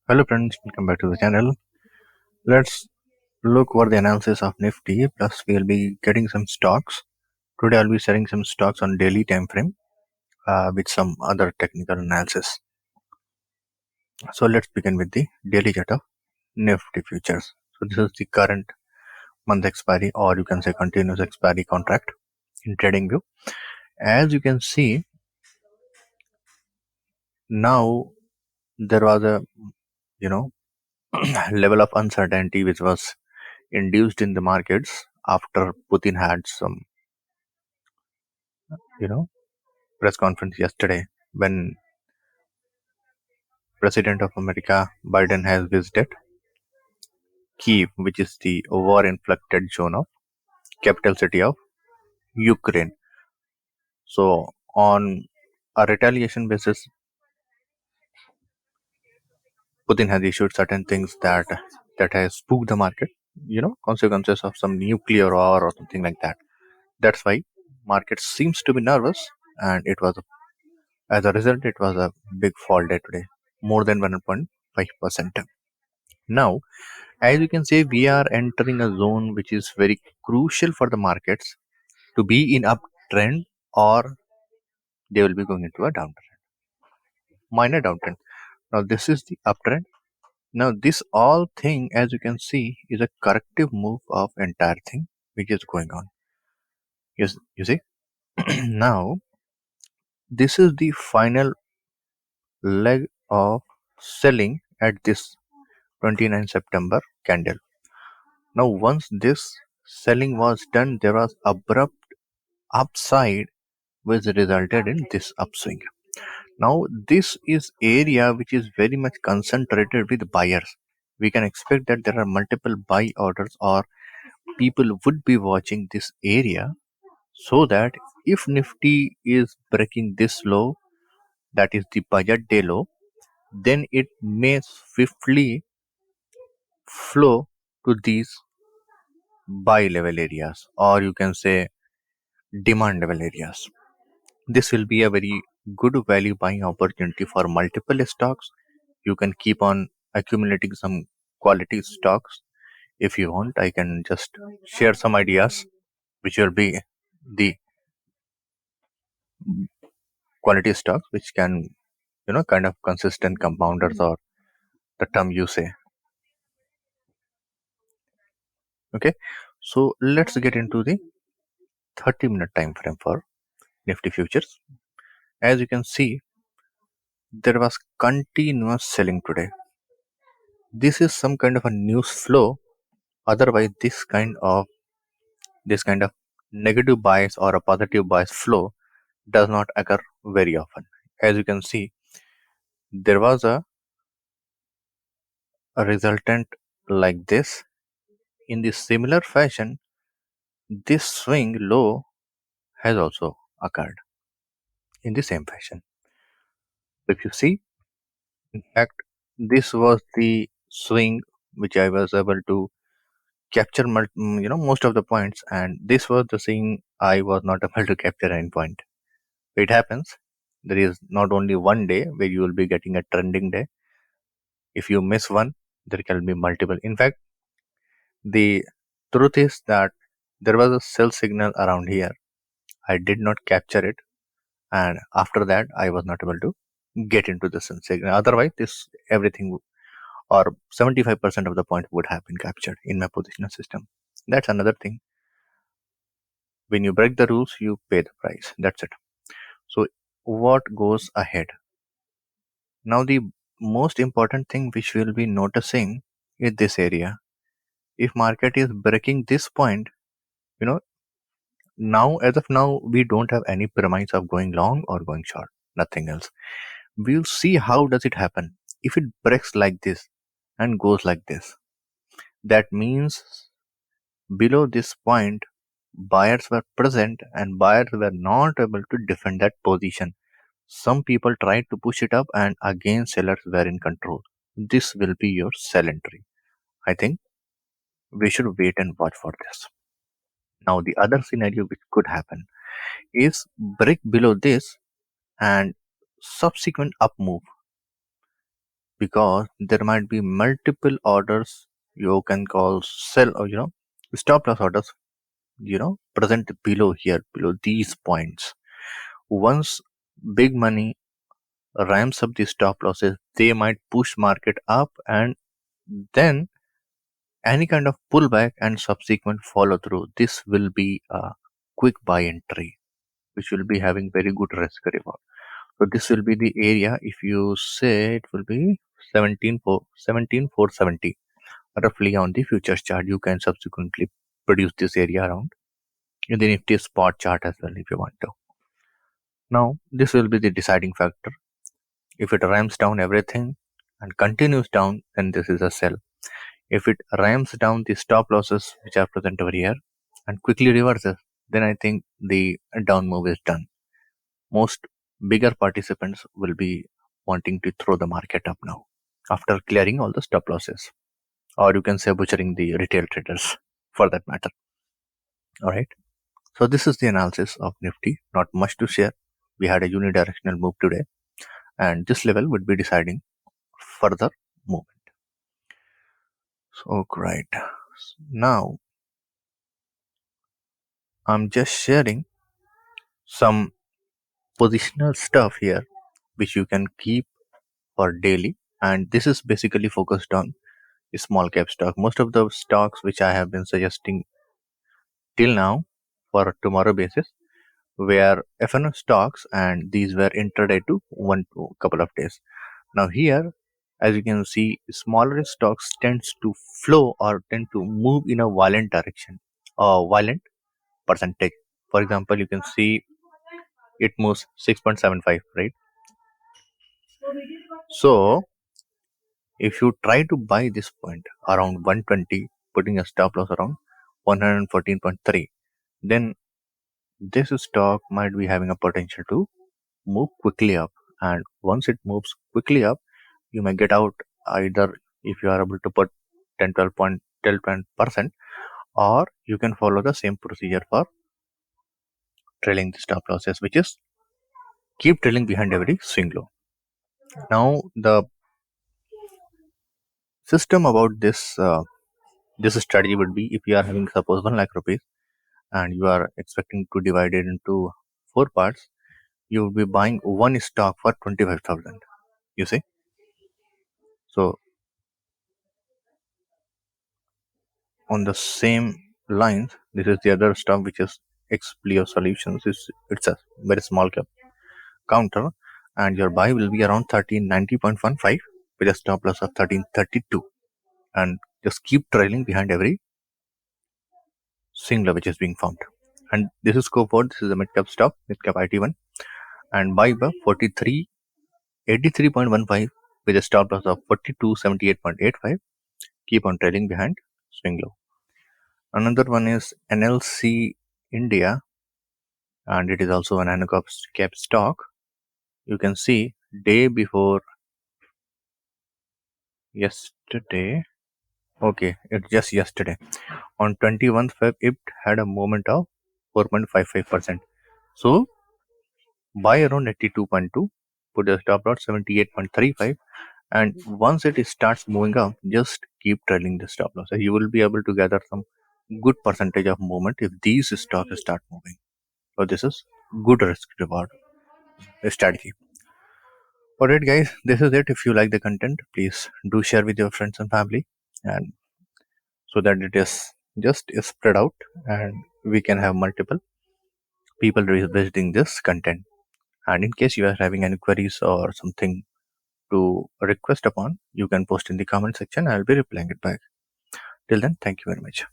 Hello friends, welcome back to the channel. Let's look over the analysis of Nifty. Plus, we'll be getting some stocks. Today, I'll be sharing some stocks on daily time frame with some other technical analysis. So let's begin with the daily chart of Nifty futures. So this is the current month expiry, or you can say continuous expiry contract in trading view. As you can see, now there was a you know level of uncertainty which was induced in the markets after Putin had some you know press conference yesterday when President of America Biden has visited Kiev, which is the war-inflicted zone of capital city of Ukraine. So on a retaliation basis, Putin has issued certain things that has spooked the market. Consequences of some nuclear war or something like that. That's why market seems to be nervous, and as a result, it was a big fall day today, more than 1.5%. Now, as you can say, we are entering a zone which is very crucial for the markets to be in uptrend, or they will be going into a downtrend, minor downtrend. Now this is the uptrend. Now this all thing, as you can see, is a corrective move of entire thing which is going on. Yes, you see. Now this is the final leg of selling at this 29 September candle. Now once this selling was done, there was abrupt upside which resulted in this upswing. Now this is area which is very much concentrated with buyers. We can expect that there are multiple buy orders, or people would be watching this area, so that if Nifty is breaking this low, that is the budget day low, then it may swiftly flow to these buy level areas, or you can say demand level areas. This will be a very good value buying opportunity for multiple stocks. You can keep on accumulating some quality stocks. If you want, I can just share some ideas which will be the quality stocks which can, kind of consistent compounders, or the term you say. Okay. So let's get into the 30-minute time frame for Nifty futures. As you can see, there was continuous selling today. This is some kind of a news flow. Otherwise, this kind of negative bias or a positive bias flow does not occur very often. As you can see, there was a resultant like this. In the similar fashion, this swing low has also occurred in the same fashion. If you see, in fact, this was the swing which I was able to capture, most of the points, and this was the swing I was not able to capture any point. It happens. There is not only one day where you will be getting a trending day. If you miss one, there can be multiple. In fact, the truth is that there was a sell signal around here. I did not capture it, and after that, I was not able to get into the sell signal. Otherwise, this everything or 75% of the point would have been captured in my positional system. That's another thing. When you break the rules, you pay the price. That's it. So, what goes ahead? Now, the most important thing which we'll be noticing is this area. If market is breaking this point, you know, now as of now, we don't have any premise of going long or going short. Nothing else. We'll see how does it happen. If it breaks like this and goes like this, that means below this point, buyers were present and buyers were not able to defend that position. Some people tried to push it up, and again sellers were in control. This will be your sell entry. I think we should wait and watch for this. Now, the other scenario which could happen is break below this and subsequent up move. because there might be multiple orders you can call sell or stop loss orders present below here, below these points. Once big money ramps up the stop losses, they might push market up, and then any kind of pullback and subsequent follow through, this will be a quick buy entry, which will be having very good risk reward. So this will be the area. If you say it will be 17,470 roughly on the futures chart, you can subsequently produce this area around in the Nifty spot chart as well if you want to. Now this will be the deciding factor. If it ramps down everything and continues down, then this is a sell. If it ramps down the stop losses which are present over here and quickly reverses, then I think the down move is done. Most bigger participants will be wanting to throw the market up now after clearing all the stop losses, or you can say butchering the retail traders for that matter. All right. So this is the analysis of Nifty. Not much to share. We had a unidirectional move today, and this level would be deciding further movement. So great. Now I'm just sharing some positional stuff here which you can keep for daily, and this is basically focused on small cap stock. Most of the stocks which I have been suggesting till now for tomorrow basis were FNO stocks, and these were intraday to one to couple of days. Now here, as you can see, smaller stocks tends to flow or tend to move in a violent direction or violent percentage. For example, you can see it moves 6.75, right? So if you try to buy this point around 120, putting a stop loss around 114.3, then this stock might be having a potential to move quickly up. And once it moves quickly up, you may get out either if you are able to put 10 12% or you can follow the same procedure for trailing the stop losses, which is keep trailing behind every swing low. Now the system about this strategy would be, if you are having suppose 1 lakh rupees and you are expecting to divide it into 4 parts, you will be buying one stock for 25,000. You see, so on the same lines, this is the other stock which is Xplio Solutions. It's a very small cap counter, and your buy will be around 1390.15 with a stop loss of 1332, and just keep trailing behind every single which is being found. And this is scope for, this is a mid cap stock, mid cap IT1, and buy by 4383.15 with a stop loss of 4278.85. Keep on trailing behind swing low. Another one is NLC India, and it is also an annual cap stock. You can see day before yesterday, okay, it's just yesterday on 21st Feb, it had a movement of 4.55%. So buy around 82.2, put the stop loss 78.35, and once it starts moving up, just keep trailing the stop loss. You will be able to gather some good percentage of movement if these stocks start moving. So this is good risk reward strategy. Alright guys, this is it. If you like the content, please do share with your friends and family, and so that it is just spread out and we can have multiple people visiting this content. And in case you are having any queries or something to request upon, you can post in the comment section. I'll be replying it back. Till then, thank you very much.